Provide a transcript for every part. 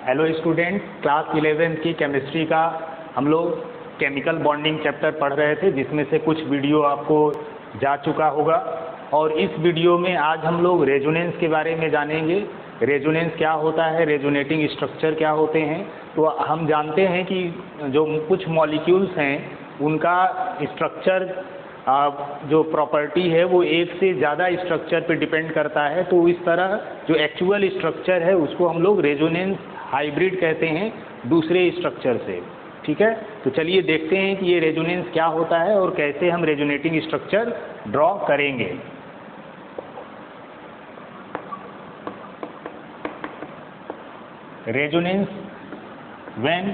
Hello student, class 11 की chemistry का हम लोग केमिकल बॉन्डिंग चैप्टर पढ़ रहे थे, जिसमें से कुछ वीडियो आपको जा चुका होगा। और इस वीडियो में आज हम लोग रेजोनेंस के बारे में जानेंगे। रेजोनेंस क्या होता है, रेजोनेटिंग स्ट्रक्चर क्या होते हैं। तो हम जानते हैं कि जो कुछ मॉलिक्यूल्स हैं उनका स्ट्रक्चर जो प्रॉपर्टी है वो एक से ज़्यादा स्ट्रक्चर पे डिपेंड करता है। तो इस तरह जो एक्चुअल स्ट्रक्चर है उसको हम लोग रेजोनेंस हाइब्रिड कहते हैं दूसरे स्ट्रक्चर से। ठीक है, तो चलिए देखते हैं कि ये रेजोनेंस क्या होता है और कैसे हम रेजोनेटिंग स्ट्रक्चर ड्रॉ करेंगे। Resonance when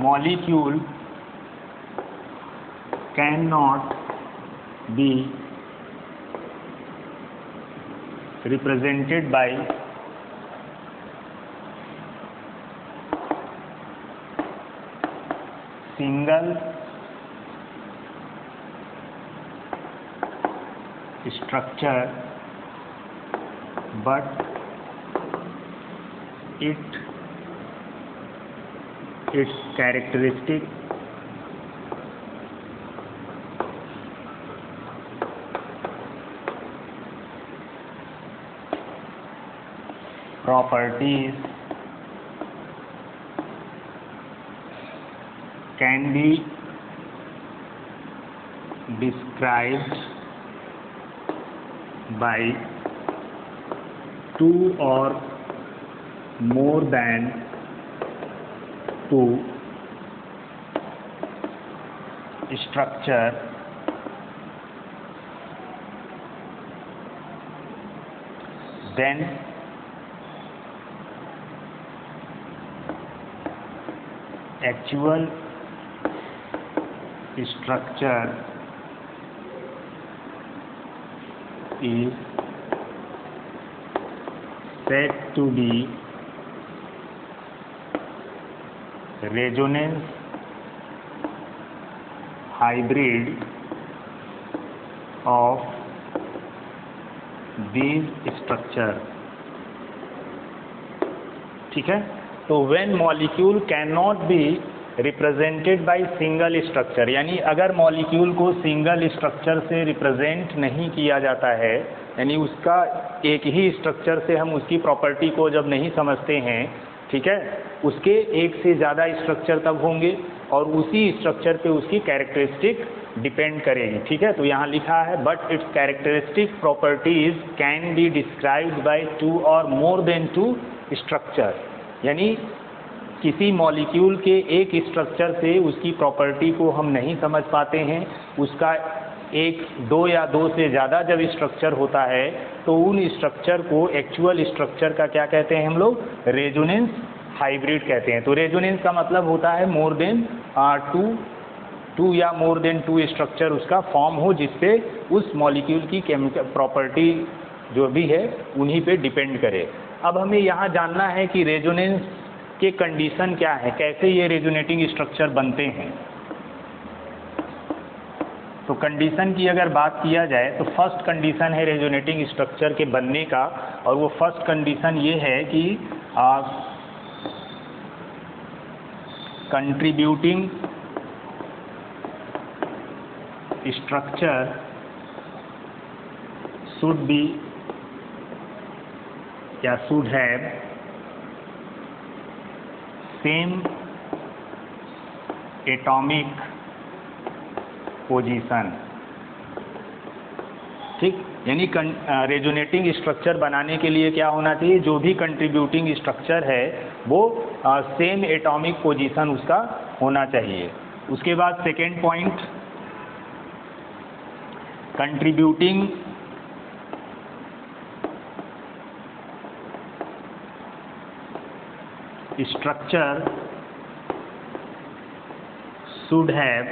molecule cannot be represented by single structure but its characteristic properties can be described by two or more than two structure then actual structure is said to be resonance hybrid of these structure। ठीक है, तो when molecule can not be represented by single structure, यानी अगर molecule को single structure से represent नहीं किया जाता है, यानी उसका एक ही स्ट्रक्चर से हम उसकी प्रॉपर्टी को जब नहीं समझते हैं, ठीक है, उसके एक से ज़्यादा स्ट्रक्चर तब होंगे और उसी स्ट्रक्चर पे उसकी कैरेक्टरिस्टिक डिपेंड करेगी। ठीक है, तो यहाँ लिखा है but it's characteristic properties can be described by two और मोर देन टू स्ट्रक्चर, यानी किसी मॉलिक्यूल के एक स्ट्रक्चर से उसकी प्रॉपर्टी को हम नहीं समझ पाते हैं, उसका एक, दो या दो से ज़्यादा जब स्ट्रक्चर होता है तो उन स्ट्रक्चर को एक्चुअल स्ट्रक्चर का क्या कहते हैं हम लोग, रेजोनेंस हाइब्रिड कहते हैं। तो रेजोनेंस का मतलब होता है मोर देन टू या मोर देन टू स्ट्रक्चर उसका फॉर्म हो जिसपे उस मॉलिक्यूल की केमिकल प्रॉपर्टी जो भी है उन्हीं पे डिपेंड करे। अब हमें यहाँ जानना है कि रेजोनेंस के कंडीशन क्या है, कैसे ये रेजोनेटिंग स्ट्रक्चर बनते हैं। तो कंडीशन की अगर बात किया जाए तो फर्स्ट कंडीशन है रेजोनेटिंग स्ट्रक्चर के बनने का, और वो फर्स्ट कंडीशन ये है कि कंट्रीब्यूटिंग स्ट्रक्चर शुड बी या should have same atomic position. ठीक, यानी रेजोनेटिंग स्ट्रक्चर बनाने के लिए क्या होना चाहिए, जो भी कंट्रीब्यूटिंग स्ट्रक्चर है वो सेम एटॉमिक पोजीशन उसका होना चाहिए। उसके बाद second point, contributing structure should have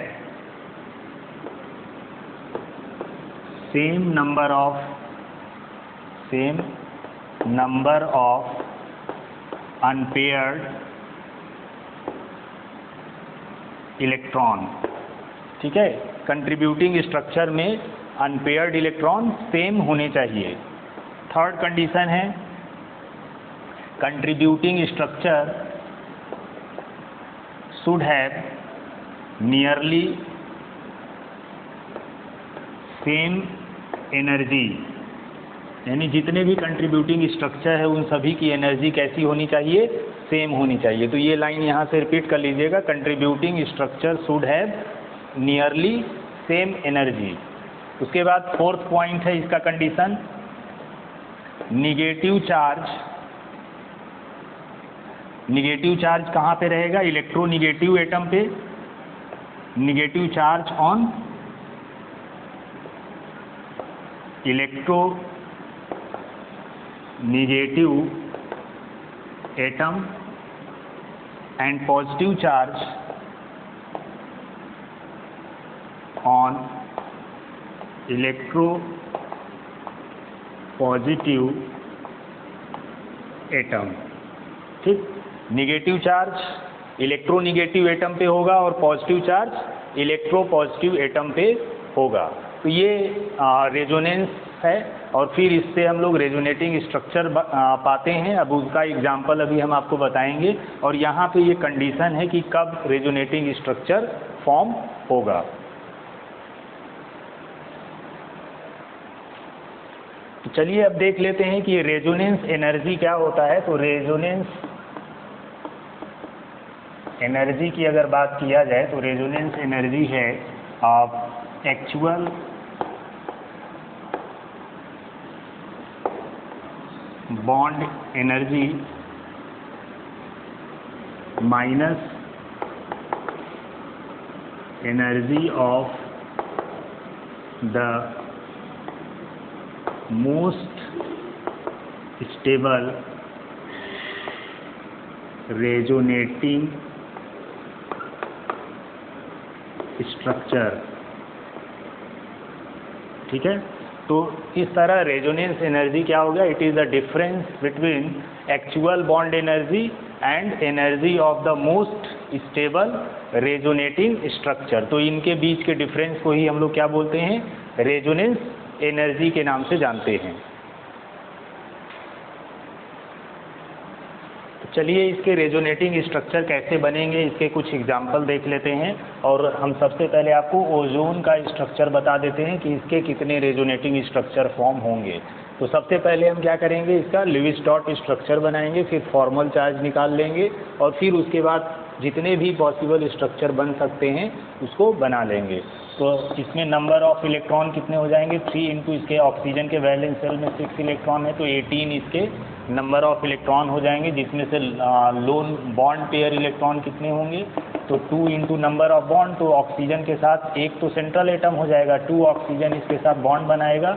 same number of unpaired electron. ठीक है, कंट्रीब्यूटिंग स्ट्रक्चर में अनपेयर्ड इलेक्ट्रॉन सेम होने चाहिए। थर्ड कंडीशन है contributing structure should have nearly same energy, यानी जितने भी कंट्रीब्यूटिंग स्ट्रक्चर है उन सभी की एनर्जी कैसी होनी चाहिए, सेम होनी चाहिए। तो ये लाइन यहाँ से रिपीट कर लीजिएगा, contributing structure should have nearly same energy. उसके बाद फोर्थ पॉइंट है इसका कंडीशन, निगेटिव चार्ज कहाँ पे रहेगा, इलेक्ट्रोनिगेटिव एटम पे, negative charge on electronegative atom and positive charge on electropositive atom. ठीक, निगेटिव चार्ज इलेक्ट्रोनिगेटिव एटम पे होगा और पॉजिटिव चार्ज इलेक्ट्रोपॉजिटिव एटम पे होगा। तो ये रेजोनेंस है और फिर इससे हम लोग रेजोनेटिंग स्ट्रक्चर पाते हैं। अब उसका एग्जांपल अभी हम आपको बताएंगे और यहाँ पे ये कंडीशन है कि कब रेजोनेटिंग स्ट्रक्चर फॉर्म होगा। तो चलिए अब देख लेते हैं कि रेजोनेंस एनर्जी क्या होता है। तो रेजोनेंस एनर्जी की अगर बात किया जाए तो रेजोनेंस एनर्जी है actual bond energy minus energy of the most stable resonating structure. ठीक है, तो इस तरह रेजोनेंस एनर्जी क्या हो गया, it is the difference between actual bond energy and energy of the most stable resonating structure. तो इनके बीच के डिफरेंस को ही हम लोग क्या बोलते हैं, रेजोनेंस एनर्जी के नाम से जानते हैं। चलिए इसके रेजोनेटिंग स्ट्रक्चर कैसे बनेंगे इसके कुछ एग्जाम्पल देख लेते हैं। और हम सबसे पहले आपको ओजोन का स्ट्रक्चर बता देते हैं कि इसके कितने रेजोनेटिंग स्ट्रक्चर फॉर्म होंगे। तो सबसे पहले हम क्या करेंगे, इसका लुईस डॉट स्ट्रक्चर बनाएंगे, फिर फॉर्मल चार्ज निकाल लेंगे और फिर उसके बाद जितने भी पॉसिबल स्ट्रक्चर बन सकते हैं उसको बना लेंगे। तो इसमें नंबर ऑफ इलेक्ट्रॉन कितने हो जाएंगे, 3 इंटू इसके ऑक्सीजन के वैलेंस शेल में 6 इलेक्ट्रॉन है तो 18 इसके नंबर ऑफ इलेक्ट्रॉन हो जाएंगे, जिसमें से लोन बॉन्ड पेयर इलेक्ट्रॉन कितने होंगे, तो 2 इंटू नंबर ऑफ बॉन्ड। तो ऑक्सीजन के साथ एक तो सेंट्रल एटम हो जाएगा, 2 ऑक्सीजन इसके साथ बॉन्ड बनाएगा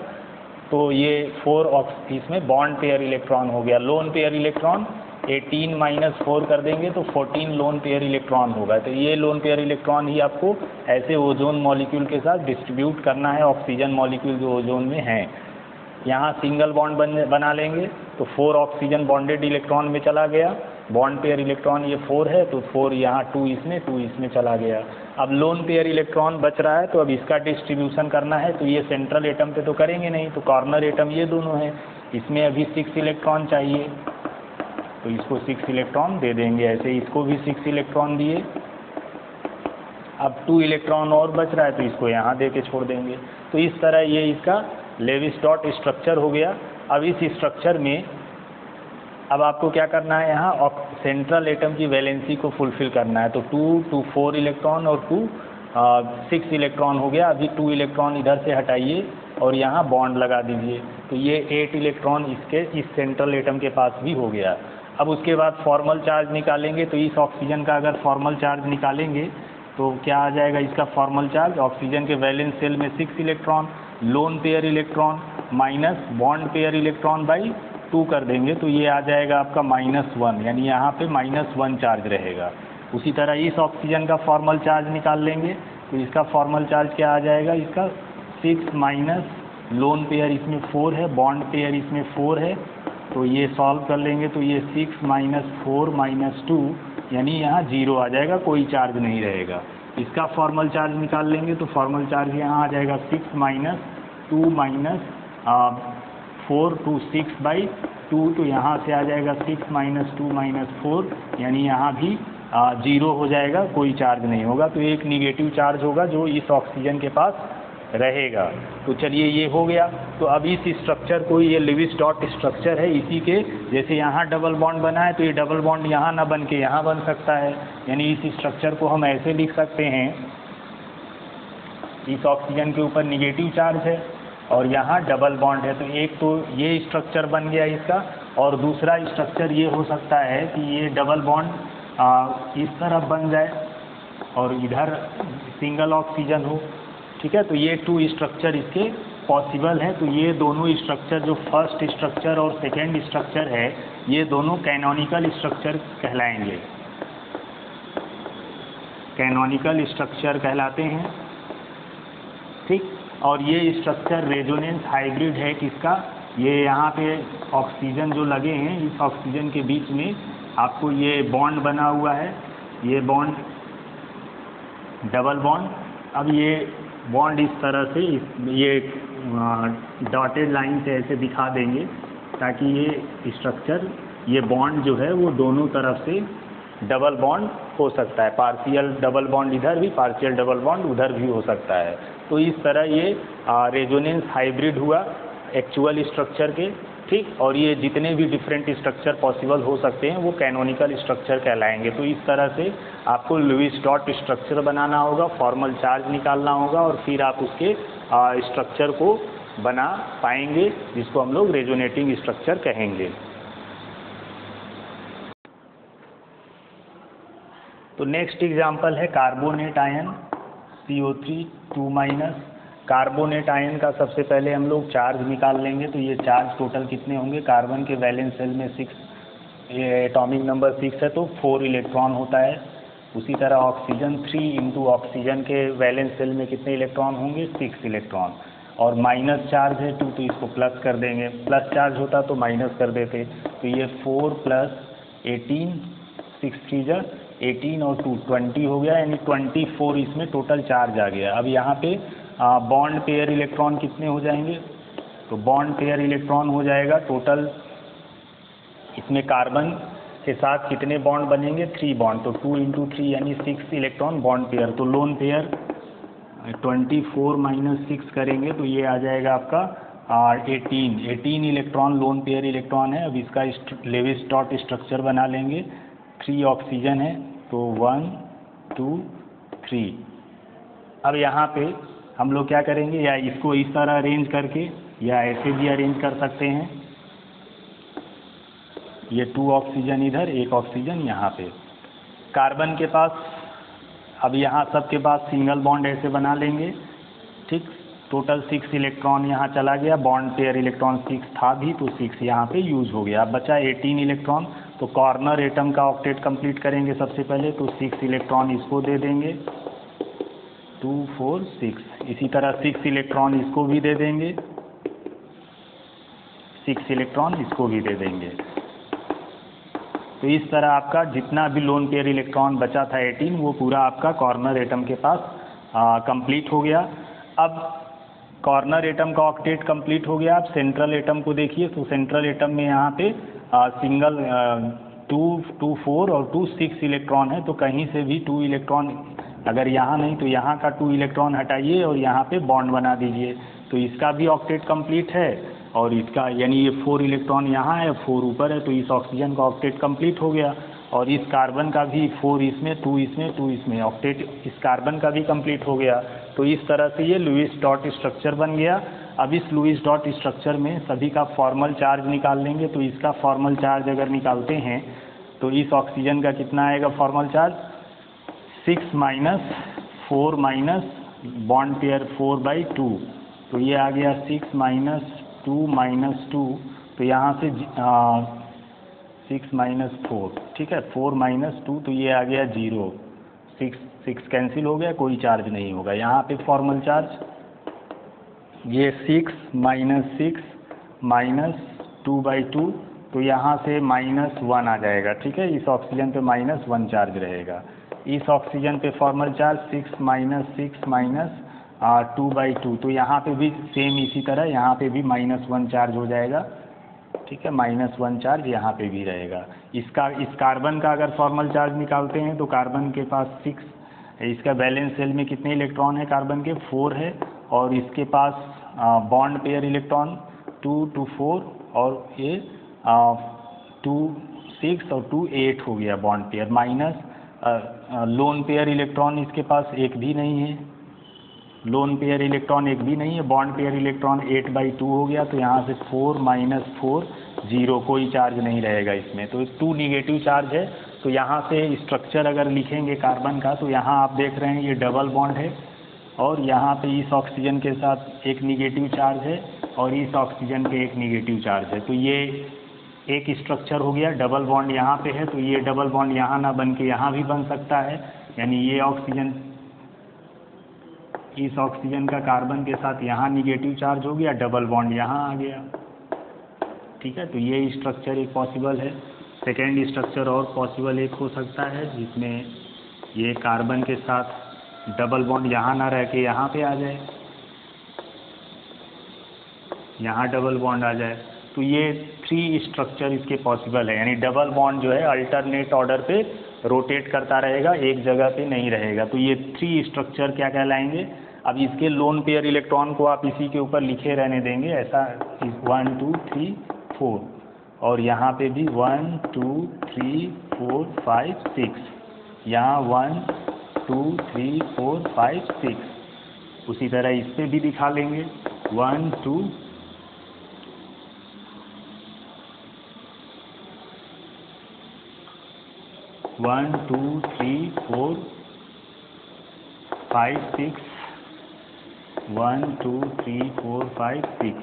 तो ये 4 इसमें बॉन्ड पेयर इलेक्ट्रॉन हो गया। लोन पेयर इलेक्ट्रॉन 18 माइनस 4 कर देंगे तो 14 लोन पेयर इलेक्ट्रॉन होगा। तो ये लोन पेयर इलेक्ट्रॉन ही आपको ऐसे ओजोन मॉलिक्यूल के साथ डिस्ट्रीब्यूट करना है, ऑक्सीजन मॉलिक्यूल जो ओजोन में हैं। यहाँ सिंगल बॉन्ड बना लेंगे तो 4 ऑक्सीजन बॉन्डेड इलेक्ट्रॉन में चला गया, बॉन्ड पेयर इलेक्ट्रॉन ये 4 है तो 4 यहाँ 2 इसमें चला गया। अब लोन पेयर इलेक्ट्रॉन बच रहा है तो अब इसका डिस्ट्रीब्यूशन करना है। तो ये सेंट्रल एटम पे तो करेंगे नहीं, तो कॉर्नर एटम ये दोनों हैं, इसमें अभी 6 इलेक्ट्रॉन चाहिए तो इसको 6 इलेक्ट्रॉन दे देंगे। ऐसे इसको भी 6 इलेक्ट्रॉन दिए, अब 2 इलेक्ट्रॉन और बच रहा है तो इसको यहाँ दे के छोड़ देंगे। तो इस तरह ये इसका लेविस डॉट स्ट्रक्चर हो गया। अब इस स्ट्रक्चर में अब आपको क्या करना है, यहाँ सेंट्रल एटम की वैलेंसी को फुलफिल करना है। तो 2 4 इलेक्ट्रॉन और 6 इलेक्ट्रॉन हो गया। अभी 2 इलेक्ट्रॉन इधर से हटाइए और यहाँ बॉन्ड लगा दीजिए तो ये 8 इलेक्ट्रॉन इसके इस सेंट्रल एटम के पास भी हो गया। अब उसके बाद फॉर्मल चार्ज निकालेंगे। तो इस ऑक्सीजन का अगर फॉर्मल चार्ज निकालेंगे तो क्या आ जाएगा इसका फॉर्मल चार्ज, ऑक्सीजन के वैलेंस शेल में 6 electron, lone pair electron minus bond pair electron by 2 कर देंगे तो ये आ जाएगा आपका -1, यानी यहाँ पे -1 चार्ज रहेगा। उसी तरह इस ऑक्सीजन का फॉर्मल चार्ज निकाल लेंगे तो इसका फॉर्मल चार्ज क्या आ जाएगा, इसका 6 माइनस लोन पेयर इसमें 4 है, बॉन्ड पेयर इसमें 4 है तो ये सॉल्व कर लेंगे तो ये 6 माइनस 4 माइनस 2 यानी यहाँ 0 आ जाएगा, कोई चार्ज नहीं रहेगा। इसका फॉर्मल चार्ज निकाल लेंगे तो फॉर्मल चार्ज यहाँ आ जाएगा 6 माइनस 2 माइनस 4 to 6/2, तो यहाँ से आ जाएगा 6 - 2 - 4, यानी यहाँ भी 0 हो जाएगा, कोई चार्ज नहीं होगा। तो एक निगेटिव चार्ज होगा जो इस ऑक्सीजन के पास रहेगा। तो चलिए ये हो गया। तो अब इस स्ट्रक्चर को, ये लेविस डॉट स्ट्रक्चर है, इसी के जैसे यहाँ डबल बॉन्ड बना है तो ये डबल बॉन्ड यहाँ ना बन के यहाँ बन सकता है। यानी इस स्ट्रक्चर को हम ऐसे लिख सकते हैं, इस ऑक्सीजन के ऊपर निगेटिव चार्ज है और यहाँ डबल बॉन्ड है। तो एक तो ये स्ट्रक्चर बन गया इसका, और दूसरा स्ट्रक्चर ये हो सकता है कि ये डबल बॉन्ड इस तरफ बन जाए और इधर सिंगल ऑक्सीजन हो। ठीक है, तो ये 2 स्ट्रक्चर इसके पॉसिबल है। तो ये दोनों स्ट्रक्चर, जो फर्स्ट स्ट्रक्चर और सेकेंड स्ट्रक्चर है, ये दोनों कैनोनिकल स्ट्रक्चर कहलाएंगे, कैनोनिकल स्ट्रक्चर कहलाते हैं। ठीक, और ये स्ट्रक्चर रेजोनेंस हाइब्रिड है किसका, ये यहाँ पे ऑक्सीजन जो लगे हैं, इस ऑक्सीजन के बीच में आपको ये बॉन्ड बना हुआ है, ये बॉन्ड डबल बॉन्ड। अब ये बॉन्ड इस तरह से ये डॉटेड लाइन से ऐसे दिखा देंगे ताकि ये स्ट्रक्चर, ये बॉन्ड जो है वो दोनों तरफ से डबल बॉन्ड हो सकता है, पार्शियल डबल बॉन्ड इधर भी, पार्शियल डबल बॉन्ड उधर भी हो सकता है। तो इस तरह ये रेजोनेंस हाइब्रिड हुआ एक्चुअल स्ट्रक्चर के। ठीक, और ये जितने भी डिफरेंट स्ट्रक्चर पॉसिबल हो सकते हैं वो कैनोनिकल स्ट्रक्चर कहलाएंगे। तो इस तरह से आपको लुईस डॉट स्ट्रक्चर बनाना होगा, फॉर्मल चार्ज निकालना होगा और फिर आप उसके स्ट्रक्चर को बना पाएंगे, जिसको हम लोग रेजोनेटिंग स्ट्रक्चर कहेंगे। तो नेक्स्ट एग्जांपल है carbonate ion CO3 2-। Carbonate ion का सबसे पहले हम लोग चार्ज निकाल लेंगे। तो ये चार्ज टोटल कितने होंगे, कार्बन के वैलेंस शेल में 6, ये एटॉमिक नंबर 6 है तो 4 इलेक्ट्रॉन होता है। उसी तरह ऑक्सीजन 3 इंटू ऑक्सीजन के वैलेंस शेल में कितने इलेक्ट्रॉन होंगे, 6 इलेक्ट्रॉन। और माइनस चार्ज है 2, तो इसको प्लस कर देंगे, प्लस चार्ज होता तो माइनस कर देते। तो ये 4 + 18, 6 × 3 = 18 और 2 20 हो गया, यानी 24 इसमें टोटल चार्ज आ गया। अब यहाँ पे बॉन्ड पेयर इलेक्ट्रॉन कितने हो जाएंगे, तो बॉन्ड पेयर इलेक्ट्रॉन हो जाएगा टोटल, इसमें कार्बन के साथ कितने बॉन्ड बनेंगे, 3 बॉन्ड। तो 2 × 3 यानी 6 इलेक्ट्रॉन बॉन्ड पेयर। तो लोन पेयर 24 - 6 करेंगे तो ये आ जाएगा आपका 18 इलेक्ट्रॉन लोन पेयर इलेक्ट्रॉन है। अब इसका लेविस डॉट स्ट्रक्चर बना लेंगे। 3 ऑक्सीजन है तो 1 2 3। अब यहाँ पे हम लोग क्या करेंगे, या इसको इस तरह अरेंज करके या ऐसे भी अरेंज कर सकते हैं। ये 2 ऑक्सीजन इधर, 1 ऑक्सीजन यहाँ पे। कार्बन के पास, अब यहाँ सबके पास सिंगल बॉन्ड ऐसे बना लेंगे। ठीक, टोटल 6 इलेक्ट्रॉन यहाँ चला गया, बॉन्ड पेयर इलेक्ट्रॉन 6 था भी तो 6 यहाँ पे यूज हो गया। अब बचा 18 इलेक्ट्रॉन। तो कॉर्नर एटम का ऑक्टेट कंप्लीट करेंगे सबसे पहले। तो 6 इलेक्ट्रॉन इसको दे देंगे, 2 4 6। इसी तरह 6 इलेक्ट्रॉन इसको भी दे देंगे, 6 इलेक्ट्रॉन इसको भी दे देंगे। तो इस तरह आपका जितना भी लोन पेयर इलेक्ट्रॉन बचा था 18, वो पूरा आपका कॉर्नर एटम के पास कंप्लीट हो गया। अब कॉर्नर एटम का ऑक्टेट कंप्लीट हो गया। आप सेंट्रल एटम को देखिए, तो सेंट्रल एटम में यहाँ पे सिंगल 2 4 और 2 6 इलेक्ट्रॉन है। तो कहीं से भी 2 इलेक्ट्रॉन, अगर यहाँ नहीं तो यहाँ का 2 इलेक्ट्रॉन हटाइए और यहाँ पे बॉन्ड बना दीजिए, तो इसका भी ऑक्टेट कंप्लीट है। और इसका यानी ये 4 इलेक्ट्रॉन यहाँ है, 4 ऊपर है, तो इस ऑक्सीजन का ऑक्टेट कंप्लीट हो गया। और इस कार्बन का भी 4 इसमें, 2 इसमें, 2 इसमें, ऑक्टेट इस कार्बन का भी कंप्लीट हो गया। तो इस तरह से ये लुईस डॉट स्ट्रक्चर बन गया। अब इस लुईस डॉट स्ट्रक्चर में सभी का फॉर्मल चार्ज निकाल लेंगे। तो इसका फॉर्मल चार्ज अगर निकालते हैं तो इस ऑक्सीजन का कितना आएगा फॉर्मल चार्ज, 6 - 4 - बॉन्ड पेयर 4/2। तो ये आ गया 6 - 2 - 2। तो यहाँ से 6 - 4, ठीक है, 4 - 2, तो ये आ गया 0। 6 कैंसिल हो गया, कोई चार्ज नहीं होगा। यहाँ पे फॉर्मल चार्ज ये 6 - 6 - 2/2, तो यहाँ से -1 आ जाएगा। ठीक है, इस ऑक्सीजन पे -1 चार्ज रहेगा। इस ऑक्सीजन पे फॉर्मल चार्ज 6 - 6 - 2/2, तो यहाँ पे भी सेम इसी तरह यहाँ पे भी -1 चार्ज हो जाएगा, ठीक है, -1 चार्ज यहाँ पे भी रहेगा। इस कार्बन का अगर फॉर्मल चार्ज निकालते हैं तो कार्बन के पास 6, इसका वैलेंस सेल में कितने इलेक्ट्रॉन है कार्बन के, 4 है, और इसके पास बॉन्ड पेयर इलेक्ट्रॉन 2 2 4 और ये 2 6 और 2 8 हो गया bond pair, minus lone pair electron इसके पास एक भी नहीं है, लोन पेयर इलेक्ट्रॉन एक भी नहीं है, बॉन्ड पेयर इलेक्ट्रॉन 8/2 हो गया, तो यहाँ से 4 - 4 0, कोई चार्ज नहीं रहेगा इसमें, तो 2 निगेटिव चार्ज है। तो यहाँ से स्ट्रक्चर अगर लिखेंगे कार्बन का, तो यहाँ आप देख रहे हैं ये डबल बॉन्ड है, और यहाँ पे इस ऑक्सीजन के साथ एक निगेटिव चार्ज है और इस ऑक्सीजन पे एक निगेटिव चार्ज है, तो ये एक स्ट्रक्चर हो गया। डबल बॉन्ड यहाँ पे है, तो ये डबल बॉन्ड यहाँ ना बन के यहाँ भी बन सकता है, यानी ये ऑक्सीजन इस ऑक्सीजन का कार्बन के साथ यहाँ निगेटिव चार्ज हो गया, डबल बॉन्ड यहाँ आ गया, ठीक है। तो ये स्ट्रक्चर एक पॉसिबल है। सेकेंड स्ट्रक्चर और पॉसिबल एक हो सकता है जिसमें ये कार्बन के साथ डबल बॉन्ड यहाँ ना रह के यहाँ पे आ जाए, यहाँ डबल बॉन्ड आ जाए, तो ये 3 स्ट्रक्चर इसके पॉसिबल है, यानी डबल बॉन्ड जो है अल्टरनेट ऑर्डर पे रोटेट करता रहेगा, एक जगह पे नहीं रहेगा, तो ये 3 स्ट्रक्चर क्या कहलाएंगे। अब इसके लोन पेयर इलेक्ट्रॉन को आप इसी के ऊपर लिखे रहने देंगे, ऐसा 1 2 3 4, और यहाँ पे भी 1 2 3 4 5 6, यहाँ 1 2 3 4 5 6, उसी तरह इस पे भी दिखा लेंगे 1 2 1 2 3 4 5 6, 1 2 3 4 5 6,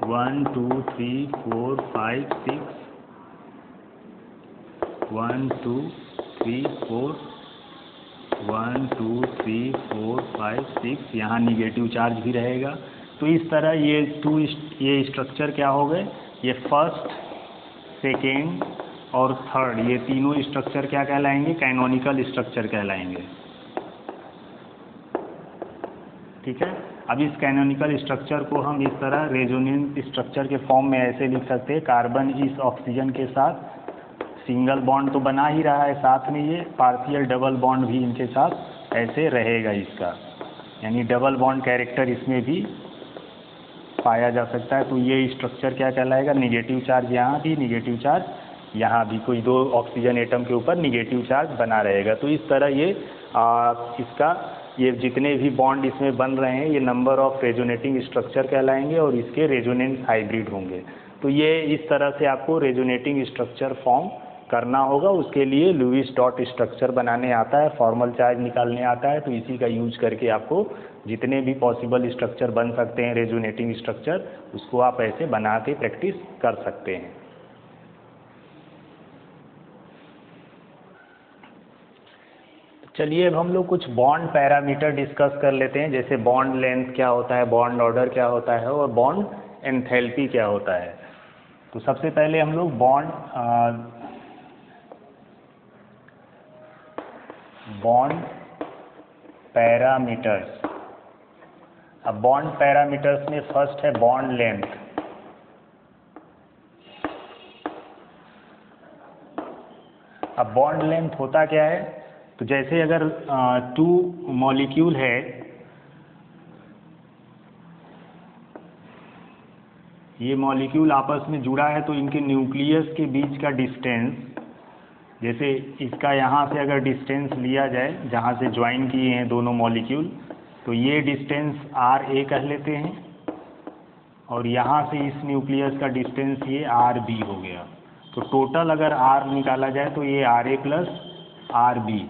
1 2 3 4 5 6, 1 2 3 4, 1 2 3 4 5 6, यहाँ निगेटिव चार्ज भी रहेगा। तो इस तरह ये स्ट्रक्चर क्या हो गए, ये फर्स्ट, सेकेंड और थर्ड, ये तीनों स्ट्रक्चर क्या कहलाएंगे, कैनोनिकल स्ट्रक्चर कहलाएंगे, ठीक है। अब इस कैनोनिकल स्ट्रक्चर को हम इस तरह रेजोनेंस स्ट्रक्चर के फॉर्म में ऐसे लिख सकते हैं, कार्बन इस ऑक्सीजन के साथ सिंगल बॉन्ड तो बना ही रहा है, साथ में ये पार्शियल डबल बॉन्ड भी इनके साथ ऐसे रहेगा इसका, यानी डबल बॉन्ड कैरेक्टर इसमें भी पाया जा सकता है। तो ये स्ट्रक्चर क्या कहलाएगा, निगेटिव चार्ज यहाँ भी, निगेटिव चार्ज यहाँ भी, कोई 2 ऑक्सीजन एटम के ऊपर निगेटिव चार्ज बना रहेगा। तो इस तरह ये इसका ये जितने भी बॉन्ड इसमें बन रहे हैं ये नंबर ऑफ रेजोनेटिंग स्ट्रक्चर कहलाएंगे और इसके रेजोनेंस हाइब्रिड होंगे। तो ये इस तरह से आपको रेजोनेटिंग स्ट्रक्चर फॉर्म करना होगा। उसके लिए लुईस डॉट स्ट्रक्चर बनाने आता है, फॉर्मल चार्ज निकालने आता है, तो इसी का यूज करके आपको जितने भी पॉसिबल स्ट्रक्चर बन सकते हैं रेजोनेटिंग स्ट्रक्चर, उसको आप ऐसे बना के प्रैक्टिस कर सकते हैं। चलिए अब हम लोग कुछ बॉन्ड पैरामीटर डिस्कस कर लेते हैं, जैसे बॉन्ड लेंथ क्या होता है, बॉन्ड ऑर्डर क्या होता है और बॉन्ड एंथैल्पी क्या होता है। तो सबसे पहले हम लोग बॉन्ड पैरामीटर्स, अब बॉन्ड पैरामीटर्स में फर्स्ट है बॉन्ड लेंथ। अब बॉन्ड लेंथ होता क्या है, तो जैसे अगर 2 मॉलिक्यूल है, ये मॉलिक्यूल आपस में जुड़ा है, तो इनके न्यूक्लियस के बीच का डिस्टेंस, जैसे इसका यहाँ से अगर डिस्टेंस लिया जाए जहाँ से ज्वाइन किए हैं दोनों मॉलिक्यूल, तो ये डिस्टेंस RA कह लेते हैं, और यहाँ से इस न्यूक्लियस का डिस्टेंस ये RB हो गया। तो टोटल अगर R निकाला जाए तो ये RA प्लस RB।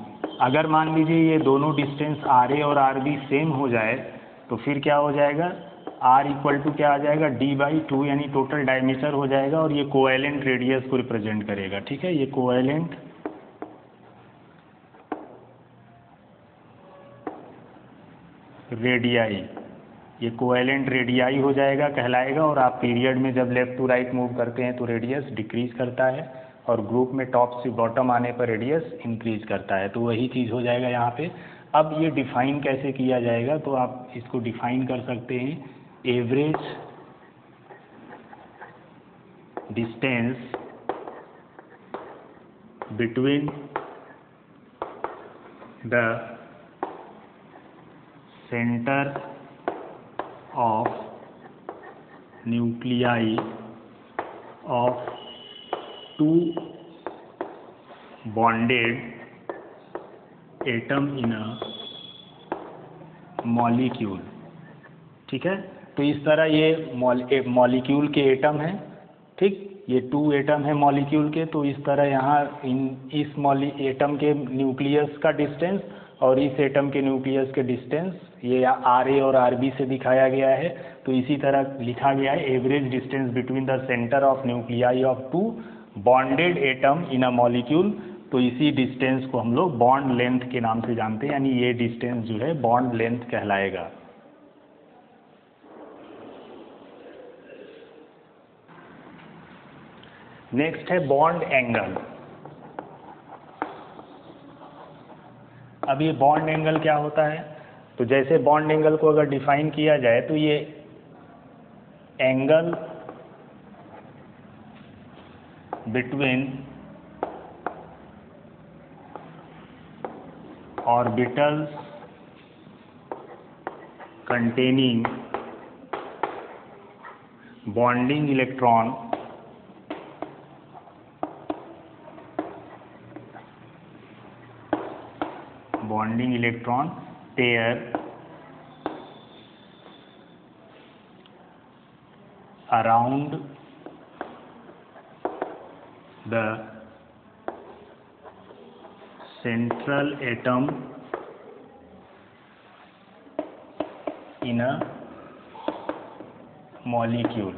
अगर मान लीजिए ये दोनों डिस्टेंस RA और RB सेम हो जाए तो फिर क्या हो जाएगा, R इक्वल टू क्या आ जाएगा, D/2, यानी टोटल डायमीटर हो जाएगा, और ये कोवैलेंट रेडियस को रिप्रेजेंट करेगा, ठीक है। ये कोवैलेंट रेडियाई, ये कोवैलेंट रेडियाई हो जाएगा कहलाएगा। और आप पीरियड में जब लेफ्ट टू राइट मूव करते हैं तो रेडियस डिक्रीज करता है, और ग्रुप में टॉप से बॉटम आने पर रेडियस इंक्रीज करता है, तो वही चीज़ हो जाएगा यहाँ पे। अब ये डिफाइन कैसे किया जाएगा, तो आप इसको डिफाइन कर सकते हैं, average distance between the centre of nuclei of two bonded atom in a molecule. ठीक है, तो इस तरह ये मॉलिक्यूल के एटम हैं, ठीक, ये 2 एटम है मॉलिक्यूल के, तो इस तरह यहाँ इस एटम के न्यूक्लियस का डिस्टेंस और इस एटम के न्यूक्लियस के डिस्टेंस ये RA और RB से दिखाया गया है। तो इसी तरह लिखा गया है, average distance between the centre of nuclei of 2 bonded atom in a molecule. तो इसी डिस्टेंस को हम लोग बॉन्ड लेंथ के नाम से जानते हैं, यानी ये डिस्टेंस जो है बॉन्ड लेंथ कहलाएगा। नेक्स्ट है बॉन्ड एंगल। अब ये बॉन्ड एंगल क्या होता है, तो जैसे बॉन्ड एंगल को अगर डिफाइन किया जाए तो ये angle between orbitals containing bonding electron pair around the central atom in a molecule।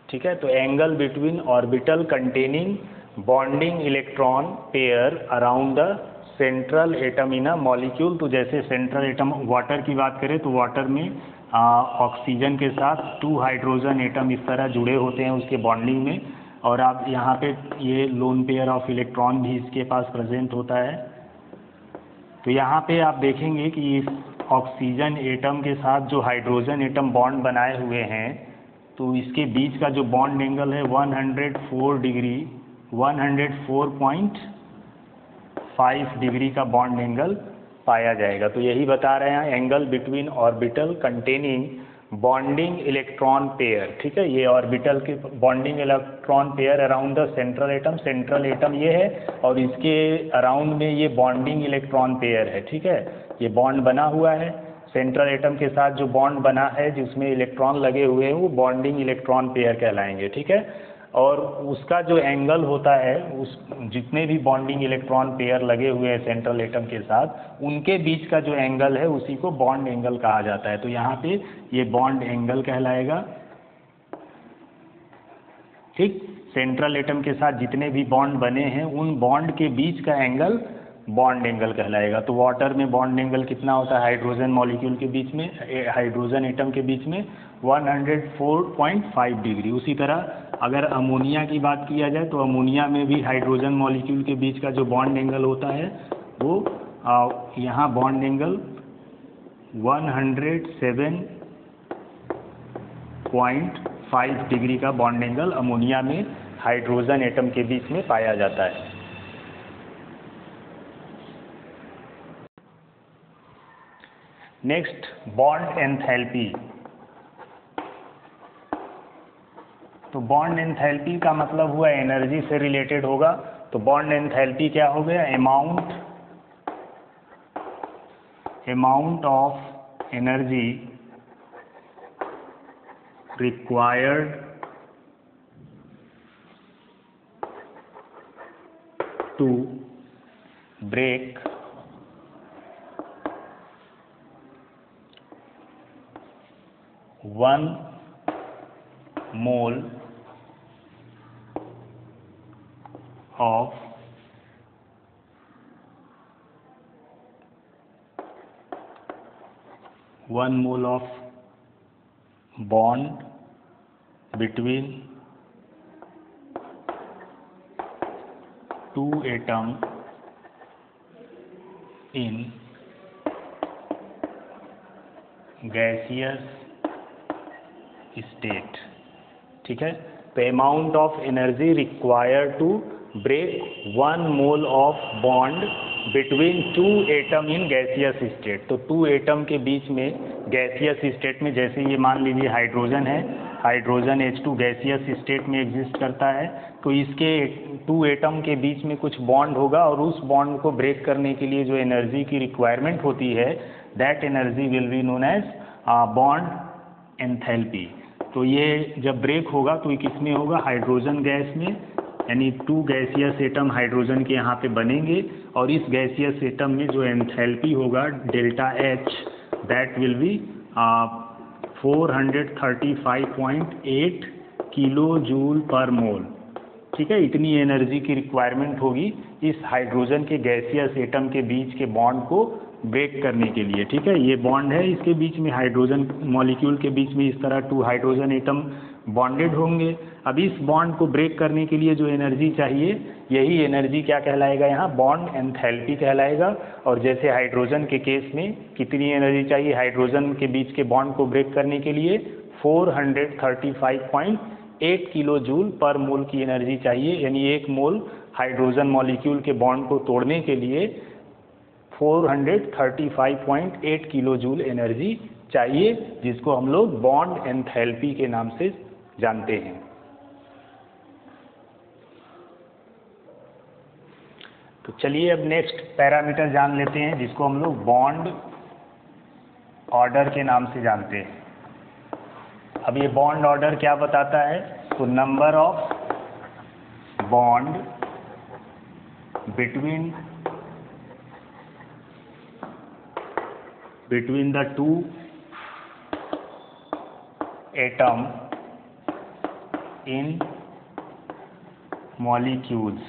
ठीक है, तो angle between orbital containing bonding electron pair around the central atom in a molecule. तो जैसे सेंट्रल एटम वाटर की बात करें तो water में ऑक्सीजन के साथ 2 हाइड्रोजन एटम इस तरह जुड़े होते हैं उसके बॉन्डिंग में, और आप यहाँ पे ये लोन पेयर ऑफ इलेक्ट्रॉन भी इसके पास प्रेजेंट होता है। तो यहाँ पे आप देखेंगे कि इस ऑक्सीजन एटम के साथ जो हाइड्रोजन एटम बॉन्ड बनाए हुए हैं, तो इसके बीच का जो बॉन्ड एंगल है 104 डिग्री 104.5 डिग्री का बॉन्ड एंगल पाया जाएगा। तो यही बता रहे हैं, angle between orbital containing bonding electron pair. ठीक है, ये ऑर्बिटल के bonding electron pair around the central atom ये है, और इसके अराउंड में ये बॉन्डिंग इलेक्ट्रॉन पेयर है। ठीक है, ये बॉन्ड बना हुआ है सेंट्रल एटम के साथ, जो बॉन्ड बना है जिसमें इलेक्ट्रॉन लगे हुए हैं वो बॉन्डिंग इलेक्ट्रॉन पेयर कहलाएंगे। ठीक है, और उसका जो एंगल होता है, उस जितने भी बॉन्डिंग इलेक्ट्रॉन पेयर लगे हुए हैं सेंट्रल एटम के साथ, उनके बीच का जो एंगल है उसी को बॉन्ड एंगल कहा जाता है। तो यहाँ पे ये बॉन्ड एंगल कहलाएगा। ठीक, सेंट्रल एटम के साथ जितने भी बॉन्ड बने हैं उन बॉन्ड के बीच का एंगल बॉन्ड एंगल कहलाएगा। तो वाटर में बॉन्ड एंगल कितना होता है, हाइड्रोजन मॉलिक्यूल के बीच में, हाइड्रोजन एटम के बीच में 104.5 डिग्री। उसी तरह अगर अमोनिया की बात किया जाए तो अमोनिया में भी हाइड्रोजन मॉलिक्यूल के बीच का जो बॉन्ड एंगल होता है वो यहाँ बॉन्ड एंगल 107.5 डिग्री का बॉन्ड एंगल अमोनिया में हाइड्रोजन एटम के बीच में पाया जाता है। Next, bond enthalpy. तो बॉन्ड एंथैल्पी का मतलब हुआ एनर्जी से रिलेटेड होगा। तो बॉन्ड एंथैल्पी क्या हो गया, amount of energy required to break 1 mole of bond between 2 atoms in gaseous state, ठीक है। तो amount of energy required to break 1 mole of bond between 2 atom in gaseous state. तो 2 atom के बीच में gaseous state में, जैसे ये मान लीजिए हाइड्रोजन है, हाइड्रोजन H2 गैसियस स्टेट में एग्जिस्ट करता है, तो इसके 2 एटम के बीच में कुछ बॉन्ड होगा और उस बॉन्ड को ब्रेक करने के लिए जो एनर्जी की रिक्वायरमेंट होती है, that energy will be known as bond enthalpy. तो ये जब ब्रेक होगा तो ये किस में होगा? हाइड्रोजन गैस में, यानी 2 गैसियस एटम हाइड्रोजन के यहाँ पे बनेंगे और इस गैसियस एटम में जो एंथैल्पी होगा delta H, that will be 435.8 kilo joule per mole, ठीक है। इतनी एनर्जी की रिक्वायरमेंट होगी इस हाइड्रोजन के गैसियस एटम के बीच के बॉन्ड को ब्रेक करने के लिए, ठीक है। ये बॉन्ड है, इसके बीच में हाइड्रोजन मॉलिक्यूल के बीच में इस तरह 2 हाइड्रोजन एटम बॉन्डेड होंगे। अब इस बॉन्ड को ब्रेक करने के लिए जो एनर्जी चाहिए, यही एनर्जी क्या कहलाएगा? यहाँ बॉन्ड एंथैल्पी कहलाएगा। और जैसे हाइड्रोजन के केस में कितनी एनर्जी चाहिए हाइड्रोजन के बीच के बॉन्ड को ब्रेक करने के लिए? 435.8 किलो जूल पर मोल की एनर्जी चाहिए, यानी 1 मोल हाइड्रोजन मॉलिक्यूल के बॉन्ड को तोड़ने के लिए 435.8 किलो जूल एनर्जी चाहिए, जिसको हम लोग बॉन्ड एंथैल्पी के नाम से जानते हैं। तो चलिए अब नेक्स्ट पैरामीटर जान लेते हैं, जिसको हम लोग बॉन्ड ऑर्डर के नाम से जानते हैं। अब ये बॉन्ड ऑर्डर क्या बताता है? तो number of bond between the 2 atom in molecules,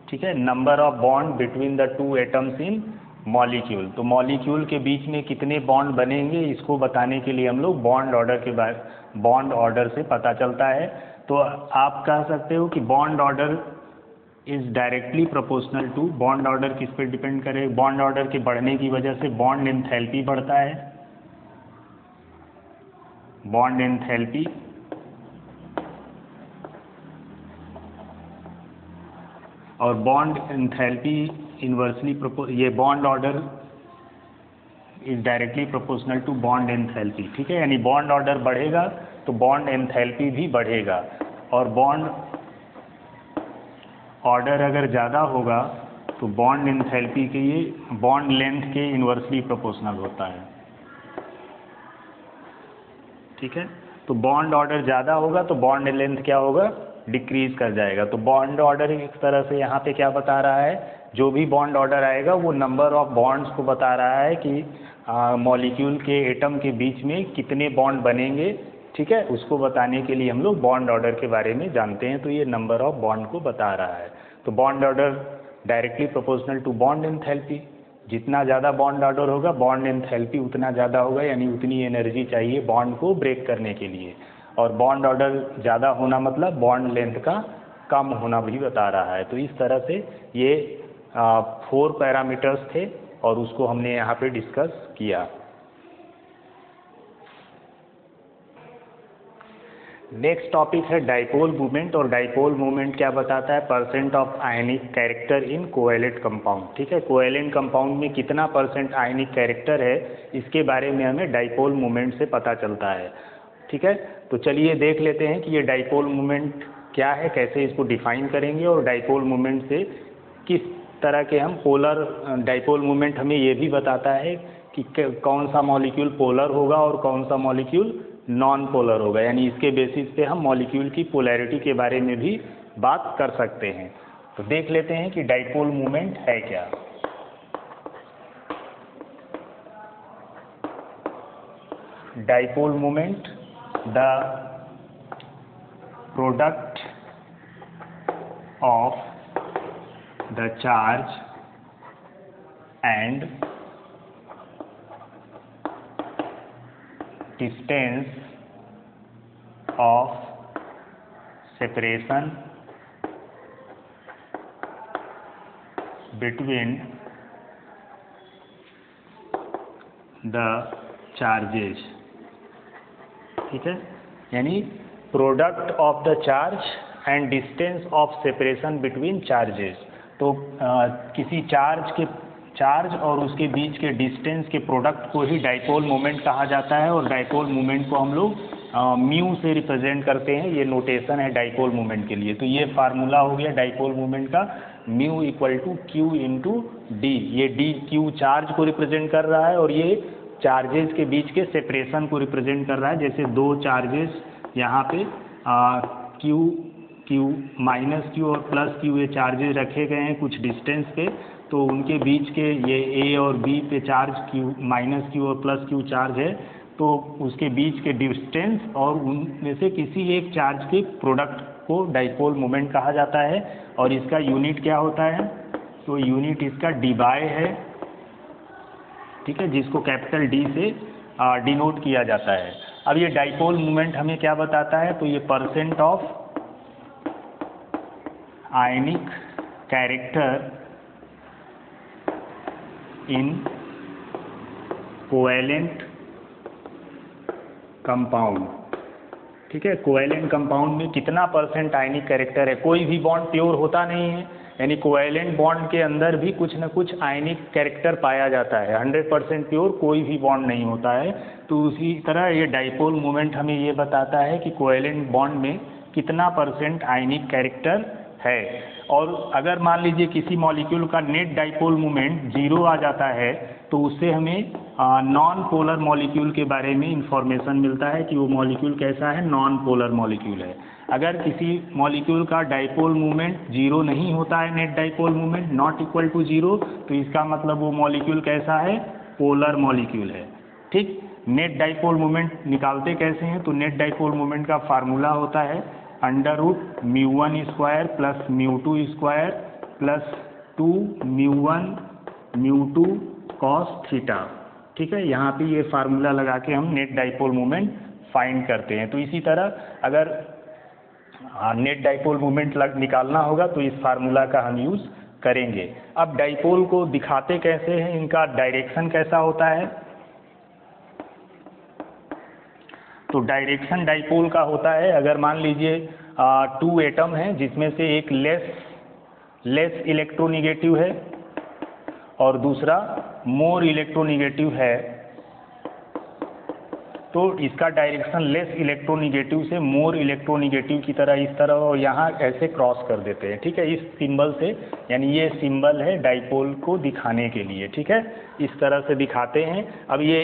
ठीक है। Number of bond between the 2 atoms in molecule. तो मॉलिक्यूल के बीच में कितने बॉन्ड बनेंगे, इसको बताने के लिए हम लोग बॉन्ड ऑर्डर से पता चलता है। तो आप कह सकते हो कि bond order is directly proportional to, bond order किस पे डिपेंड करे? बॉन्ड ऑर्डर के बढ़ने की वजह से बॉन्ड एंथैल्पी बढ़ता है, बॉन्ड एंथैल्पी, और बॉन्ड एंथैल्पी इनवर्सली ये bond order is directly proportional to bond enthalpy, ठीक है। यानी बॉन्ड ऑर्डर बढ़ेगा तो बॉन्ड एंथैल्पी भी बढ़ेगा, और बॉन्ड ऑर्डर अगर ज़्यादा होगा तो बॉन्ड एंथैल्पी के ये बॉन्ड लेंथ के इन्वर्सली प्रोपोर्शनल होता है, ठीक है। तो बॉन्ड ऑर्डर ज़्यादा होगा तो बॉन्ड लेंथ क्या होगा? डिक्रीज कर जाएगा। तो बॉन्ड ऑर्डर एक तरह से यहाँ पे क्या बता रहा है? जो भी बॉन्ड ऑर्डर आएगा वो नंबर ऑफ बॉन्ड्स को बता रहा है कि मॉलिक्यूल के एटम के बीच में कितने बॉन्ड बनेंगे, ठीक है। उसको बताने के लिए हम लोग बॉन्ड ऑर्डर के बारे में जानते हैं। तो ये नंबर ऑफ बॉन्ड को बता रहा है। तो bond order directly proportional to bond enthalpy, जितना ज़्यादा बॉन्ड ऑर्डर होगा बॉन्ड एंथैल्पी उतना ज़्यादा होगा, यानी उतनी एनर्जी चाहिए बॉन्ड को ब्रेक करने के लिए। और बॉन्ड ऑर्डर ज़्यादा होना मतलब बॉन्ड लेंथ का कम होना भी बता रहा है। तो इस तरह से ये 4 पैरामीटर्स थे और उसको हमने यहाँ पे डिस्कस किया। नेक्स्ट टॉपिक है डाइपोल मूवमेंट। और डाइपोल मूवमेंट क्या बताता है? Percent of ionic character in covalent compound, ठीक है। कोवैलेंट कंपाउंड में कितना परसेंट आयनिक कैरेक्टर है, इसके बारे में हमें डाइपोल मूवमेंट से पता चलता है, ठीक है। तो चलिए देख लेते हैं कि ये डाइपोल मूवमेंट क्या है, कैसे इसको डिफाइन करेंगे, और डाइपोल मूवमेंट से किस तरह के हम पोलर, डाइपोल मूवमेंट हमें ये भी बताता है कि कौन सा मॉलिक्यूल पोलर होगा और कौन सा मॉलिक्यूल नॉन पोलर होगा, यानी इसके बेसिस पे हम मॉलिक्यूल की पोलैरिटी के बारे में भी बात कर सकते हैं। तो देख लेते हैं कि डाइपोल मूवमेंट है क्या। Dipole movement, the product of the charge and distance of separation between the charges, ठीक है, यानी product of the charge and distance of separation between charges. तो किसी चार्ज और उसके बीच के डिस्टेंस के प्रोडक्ट को ही डाइपोल मोमेंट कहा जाता है, और डाइपोल मोमेंट को हम लोग म्यू से रिप्रेजेंट करते हैं। ये नोटेशन है डाइपोल मोमेंट के लिए। तो ये फार्मूला हो गया डाइपोल मोमेंट का, mu equal to Q into D. ये डी क्यू चार्ज को रिप्रेजेंट कर रहा है और ये चार्जेस के बीच के सेपरेशन को रिप्रेजेंट कर रहा है। जैसे दो चार्जेस यहाँ पे क्यू माइनस क्यू और प्लस क्यू ये चार्जेस रखे गए हैं कुछ डिस्टेंस पे, तो उनके बीच के ये ए और बी पे चार्ज क्यू माइनस क्यू और प्लस क्यू चार्ज है, तो उसके बीच के डिस्टेंस और उनमें से किसी एक चार्ज के प्रोडक्ट को डाइपोल मोमेंट कहा जाता है। और इसका यूनिट क्या होता है? तो यूनिट इसका डी बाय है, ठीक है, जिसको कैपिटल डी से डिनोट किया जाता है। अब ये डाइपोल मोमेंट हमें क्या बताता है? तो ये percent of ionic character in covalent compound, ठीक है, कोवैलेंट कंपाउंड में कितना परसेंट आयनिक कैरेक्टर है। कोई भी बॉन्ड प्योर होता नहीं है, यानी कोवैलेंट बॉन्ड के अंदर भी कुछ न कुछ आयनिक कैरेक्टर पाया जाता है। 100% प्योर कोई भी बॉन्ड नहीं होता है। तो उसी तरह ये डाइपोल मोमेंट हमें ये बताता है कि कोवैलेंट बॉन्ड में कितना परसेंट आयनिक कैरेक्टर है। और अगर मान लीजिए किसी मॉलिक्यूल का नेट डाइपोल मोमेंट 0 आ जाता है, तो उससे हमें नॉन पोलर मॉलिक्यूल के बारे में इंफॉर्मेशन मिलता है कि वो मॉलिक्यूल कैसा है, नॉन पोलर मॉलिक्यूल है। अगर किसी मॉलिक्यूल का डाइपोल मोमेंट 0 नहीं होता है, net dipole moment not equal to 0, तो इसका मतलब वो मॉलिक्यूल कैसा है, पोलर मॉलिक्यूल है। ठीक, नेट डाइपोल मोमेंट निकालते कैसे हैं? तो नेट डाइपोल मोमेंट का फार्मूला होता है √ μ1 square plus μ2 square plus 2 μ1 μ2 cos theta. ठीक है, यहाँ पे ये फार्मूला लगा के हम नेट डाइपोल मोमेंट फाइंड करते हैं। तो इसी तरह अगर नेट डाइपोल मोमेंट निकालना होगा तो इस फार्मूला का हम यूज़ करेंगे। अब डाइपोल को दिखाते कैसे हैं, इनका डायरेक्शन कैसा होता है? तो डायरेक्शन डाइपोल का होता है, अगर मान लीजिए 2 एटम हैं जिसमें से एक लेस इलेक्ट्रोनिगेटिव है और दूसरा मोर इलेक्ट्रोनिगेटिव है, तो इसका डायरेक्शन लेस इलेक्ट्रोनिगेटिव से मोर इलेक्ट्रोनिगेटिव की तरह इस तरह और यहाँ ऐसे क्रॉस कर देते हैं। ठीक है, इस सिंबल से, यानी ये सिंबल है डाइपोल को दिखाने के लिए। ठीक है, इस तरह से दिखाते हैं। अब ये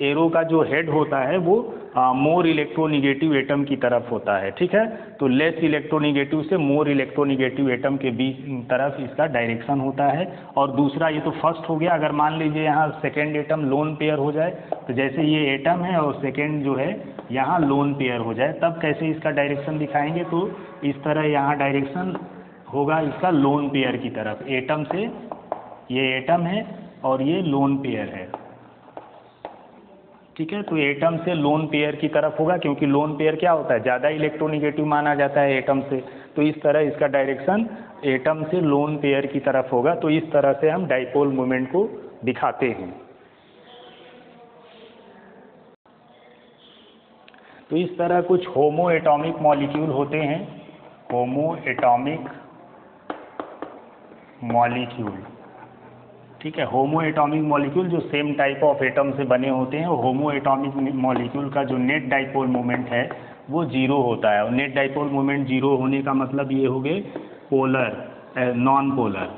एरो का जो हेड होता है वो मोर इलेक्ट्रोनिगेटिव एटम की तरफ होता है। ठीक है, तो लेस इलेक्ट्रोनिगेटिव से मोर इलेक्ट्रोनिगेटिव एटम के बीच तरफ इसका डायरेक्शन होता है। और दूसरा, ये तो फर्स्ट हो गया। अगर मान लीजिए यहाँ सेकेंड एटम लोन पेयर हो जाए, तो जैसे ये एटम है और सेकेंड जो है यहाँ लोन पेयर हो जाए, तब कैसे इसका डायरेक्शन दिखाएंगे? तो इस तरह यहाँ डायरेक्शन होगा इसका लोन पेयर की तरफ। एटम से, ये एटम है और ये लोन पेयर है। ठीक है, तो एटम से लोन पेयर की तरफ होगा, क्योंकि लोन पेयर क्या होता है, ज़्यादा इलेक्ट्रोनिगेटिव माना जाता है एटम से। तो इस तरह इसका डायरेक्शन एटम से लोन पेयर की तरफ होगा। तो इस तरह से हम डाइपोल मोमेंट को दिखाते हैं। तो इस तरह कुछ होमो एटॉमिक मॉलिक्यूल होते हैं, होमो एटॉमिक मॉलिक्यूल। ठीक है, होमो एटॉमिक मॉलिक्यूल जो सेम टाइप ऑफ एटम से बने होते हैं। होमो एटॉमिक मॉलिक्यूल का जो नेट डाइपोल मोमेंट है वो 0 होता है। और नेट डाइपोल मोमेंट 0 होने का मतलब ये हो गए पोलर, नॉन पोलर।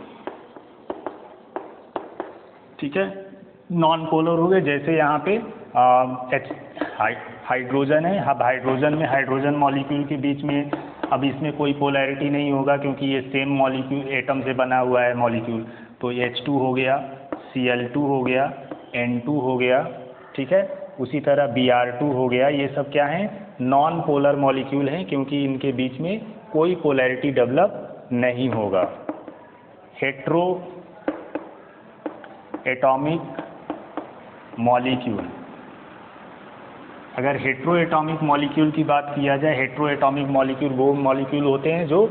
ठीक है, नॉन पोलर हो गए। जैसे यहाँ पे हाइड्रोजन है, अब हाइड्रोजन में हाइड्रोजन मॉलिक्यूल के बीच में अब इसमें कोई पोलैरिटी नहीं होगा, क्योंकि ये सेम मॉलिक्यूल एटम से बना हुआ है मॉलिक्यूल। तो H2 हो गया, Cl2 हो गया, N2 हो गया। ठीक है, उसी तरह Br2 हो गया। ये सब क्या हैं, नॉन पोलर मॉलिक्यूल हैं, क्योंकि इनके बीच में कोई पोलैरिटी डेवलप नहीं होगा। हेट्रो एटॉमिक मॉलिक्यूल, अगर हेट्रो एटॉमिक मॉलिक्यूल की बात किया जाए, हेट्रो एटॉमिक मॉलिक्यूल वो मॉलिक्यूल होते हैं जो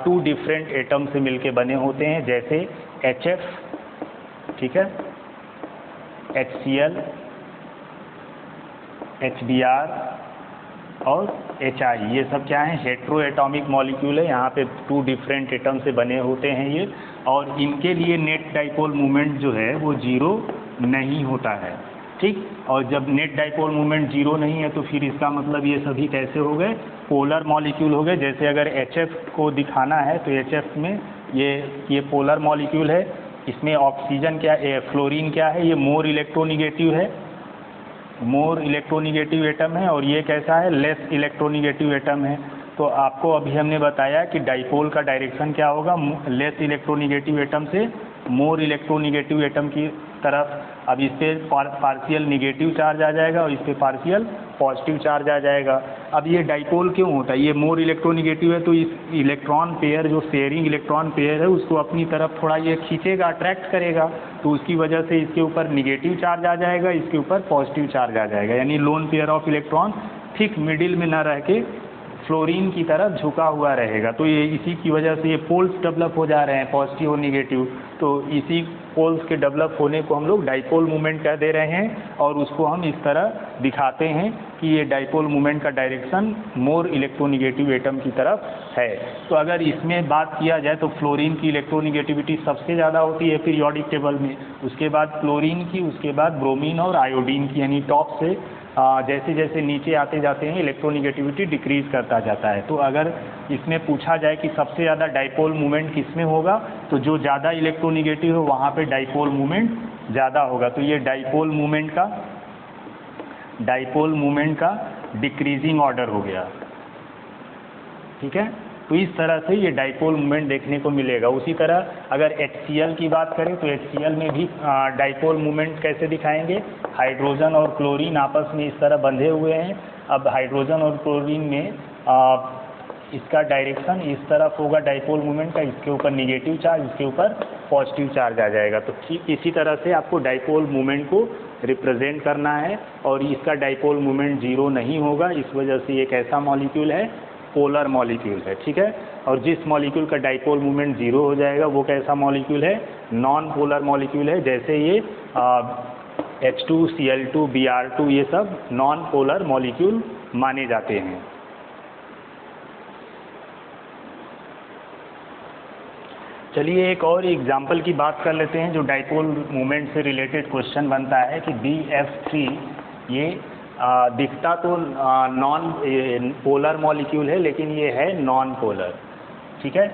2 डिफरेंट एटम से मिलके बने होते हैं। जैसे HF, ठीक है, HCl, HBr और HI, ये सब क्या है, हेट्रो एटॉमिक मॉलिक्यूल है। यहाँ पे 2 डिफरेंट एटम से बने होते हैं ये, और इनके लिए नेट डाइपोल मोमेंट जो है वो 0 नहीं होता है, ठीक। और जब नेट डाइपोल मोमेंट 0 नहीं है तो फिर इसका मतलब ये सभी कैसे हो गए, पोलर मॉलिक्यूल हो गए। जैसे अगर HF को दिखाना है तो HF में ये पोलर मॉलिक्यूल है, इसमें ऑक्सीजन क्या, फ्लोरीन क्या है, ये मोर इलेक्ट्रोनिगेटिव है, मोर इलेक्ट्रोनिगेटिव एटम है, और ये कैसा है, लेस इलेक्ट्रोनिगेटिव एटम है। तो आपको अभी हमने बताया कि डाइपोल का डायरेक्शन क्या होगा, लेस इलेक्ट्रोनिगेटिव एटम से मोर इलेक्ट्रोनिगेटिव एटम की तरफ। अब इस पे पार्शियल निगेटिव चार्ज आ जाएगा और इस पे पार्शियल पॉजिटिव चार्ज आ जाएगा। अब ये डाइपोल क्यों होता है, ये मोर इलेक्ट्रोनिगेटिव है तो इस इलेक्ट्रॉन पेयर, जो शेयरिंग इलेक्ट्रॉन पेयर है, उसको अपनी तरफ थोड़ा ये खींचेगा, अट्रैक्ट करेगा, तो उसकी वजह से इसके ऊपर निगेटिव चार्ज आ जाएगा, इसके ऊपर पॉजिटिव चार्ज आ जाएगा। यानी लोन पेयर ऑफ इलेक्ट्रॉन ठीक मिडिल में न रह के फ्लोरीन की तरफ झुका हुआ रहेगा। तो ये इसी की वजह से ये पोल्स डेवलप हो जा रहे हैं, पॉजिटिव और निगेटिव। तो इसी पोल्स के डेवलप होने को हम लोग डाइपोल मूवमेंट कह दे रहे हैं, और उसको हम इस तरह दिखाते हैं कि ये डाइपोल मूवमेंट का डायरेक्शन मोर इलेक्ट्रोनिगेटिव एटम की तरफ है। तो अगर इसमें बात किया जाए तो फ्लोरीन की इलेक्ट्रोनिगेटिविटी सबसे ज़्यादा होती है पीरियोडिक टेबल में, उसके बाद क्लोरीन की, उसके बाद ब्रोमीन और आयोडीन की, यानी टॉप से जैसे जैसे नीचे आते जाते हैं इलेक्ट्रोनिगेटिविटी डिक्रीज करता जाता है। तो अगर इसमें पूछा जाए कि सबसे ज़्यादा डाइपोल मूवमेंट किस में होगा, तो जो ज़्यादा इलेक्ट्रोनिगेटिव है वहाँ पे डाइपोल मूवमेंट ज़्यादा होगा। तो ये डाइपोल मूवमेंट का डिक्रीजिंग ऑर्डर हो गया, ठीक है। तो इस तरह से ये डाइपोल मूवमेंट देखने को मिलेगा। उसी तरह अगर HCl की बात करें तो HCl में भी डाइपोल मूवमेंट कैसे दिखाएंगे, हाइड्रोजन और क्लोरीन आपस में इस तरह बंधे हुए हैं। अब हाइड्रोजन और क्लोरीन में इसका डायरेक्शन इस तरफ होगा डाइपोल मूवमेंट का, इसके ऊपर निगेटिव चार्ज, इसके ऊपर पॉजिटिव चार्ज आ जाएगा। तो ठीक इसी तरह से आपको डाइपोल मूवमेंट को रिप्रेजेंट करना है, और इसका डाइपोल मूवमेंट 0 नहीं होगा। इस वजह से एक ऐसा मॉलिक्यूल है, पोलर मॉलिक्यूल है, ठीक है। और जिस मॉलिक्यूल का डाइपोल मूवमेंट 0 हो जाएगा वो कैसा मॉलिक्यूल है, नॉन पोलर मॉलिक्यूल है। जैसे ये H2Cl2 Br2 ये सब नॉन पोलर मॉलिक्यूल माने जाते हैं। चलिए एक और एग्जाम्पल की बात कर लेते हैं जो डाइपोल मूवमेंट से रिलेटेड क्वेश्चन बनता है कि BF3 ये दिखता तो नॉन पोलर मॉलिक्यूल है, लेकिन ये है नॉन पोलर, ठीक है।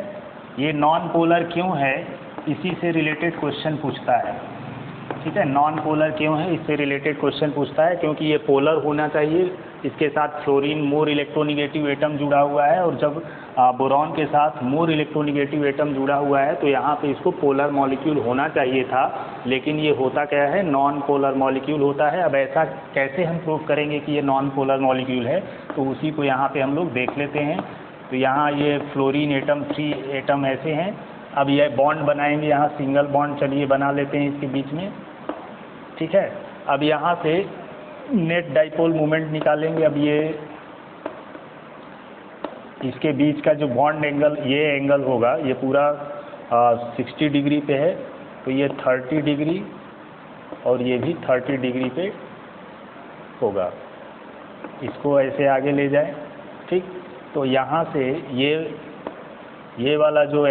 ये नॉन पोलर क्यों है, इसी से रिलेटेड क्वेश्चन पूछता है, ठीक है। नॉन पोलर क्यों है, इससे रिलेटेड क्वेश्चन पूछता है, क्योंकि ये पोलर होना चाहिए, इसके साथ फ्लोरीन मोर इलेक्ट्रोनिगेटिव एटम जुड़ा हुआ है, और जब बोरॉन के साथ मोर इलेक्ट्रोनिगेटिव एटम जुड़ा हुआ है तो यहाँ पे इसको पोलर मॉलिक्यूल होना चाहिए था, लेकिन ये होता क्या है, नॉन पोलर मॉलिक्यूल होता है। अब ऐसा कैसे हम प्रूव करेंगे कि ये नॉन पोलर मॉलिक्यूल है, तो उसी को यहाँ पे हम लोग देख लेते हैं। तो यहाँ ये फ्लोरीन एटम 3 एटम ऐसे हैं। अब ये बॉन्ड बनाएंगे, यहाँ सिंगल बॉन्ड चलिए बना लेते हैं इसके बीच में, ठीक है। अब यहाँ से नेट डाइपोल मूवमेंट निकालेंगे। अब ये इसके बीच का जो बॉन्ड एंगल, ये एंगल होगा, ये पूरा 60 डिग्री पे है, तो ये 30 डिग्री और ये भी 30 डिग्री पे होगा। इसको ऐसे आगे ले जाए, ठीक। तो यहाँ से ये वाला जो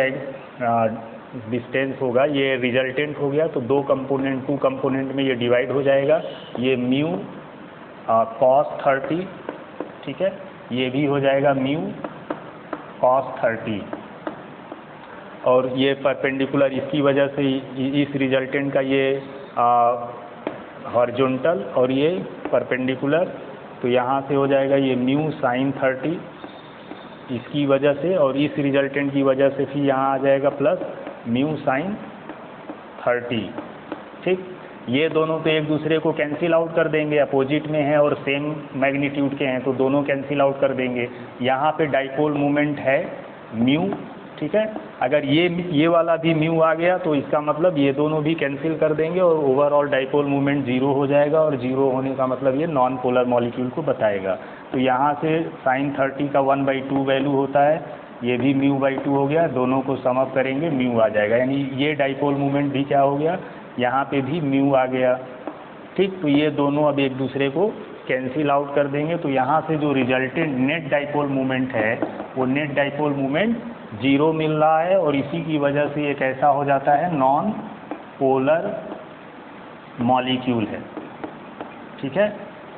डिस्टेंस होगा ये रिजल्टेंट हो गया, तो 2 कंपोनेंट में ये डिवाइड हो जाएगा। ये म्यू cos 30, ठीक है, ये भी हो जाएगा म्यू cos 30, और ये परपेंडिकुलर, इसकी वजह से इस रिजल्टेंट का ये हॉरिजॉन्टल और ये परपेंडिकुलर, तो यहाँ से हो जाएगा ये म्यू sin 30 इसकी वजह से, और इस रिजल्टेंट की वजह से फिर यहाँ आ जाएगा प्लस म्यू sin 30, ठीक। ये दोनों तो एक दूसरे को कैंसिल आउट कर देंगे, अपोजिट में है और सेम मैग्नीट्यूड के हैं, तो दोनों कैंसिल आउट कर देंगे। यहाँ पे डाइपोल मूवमेंट है म्यू, ठीक है। अगर ये वाला भी म्यू आ गया तो इसका मतलब ये दोनों भी कैंसिल कर देंगे और ओवरऑल डाइपोल मूवमेंट 0 हो जाएगा, और 0 होने का मतलब ये नॉन पोलर मॉलिक्यूल को बताएगा। तो यहाँ से sin 30 का 1/2 वैल्यू होता है, ये भी μ/2 हो गया, दोनों को सम अप करेंगे म्यू आ जाएगा, यानी ये डाइपोल मूवमेंट भी क्या हो गया, यहाँ पे भी म्यू आ गया, ठीक। तो ये दोनों अब एक दूसरे को कैंसिल आउट कर देंगे तो यहाँ से जो रिजल्टेंट नेट डाइपोल मोमेंट है वो नेट डाइपोल मोमेंट 0 मिल रहा है, और इसी की वजह से ये कैसा हो जाता है, नॉन पोलर मॉलिक्यूल है। ठीक है,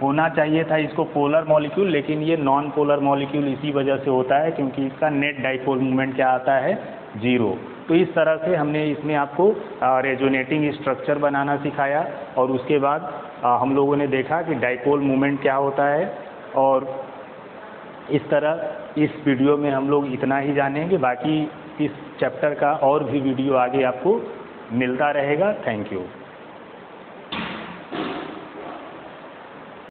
होना चाहिए था इसको पोलर मॉलिक्यूल, लेकिन ये नॉन पोलर मॉलिक्यूल इसी वजह से होता है क्योंकि इसका नेट डाइपोल मोमेंट क्या आता है, 0। तो इस तरह से हमने इसमें आपको रेजोनेटिंग स्ट्रक्चर बनाना सिखाया, और उसके बाद हम लोगों ने देखा कि डाइपोल मोमेंट क्या होता है। और इस तरह इस वीडियो में हम लोग इतना ही जानेंगे, बाकी इस चैप्टर का और भी वीडियो आगे आपको मिलता रहेगा। Thank you.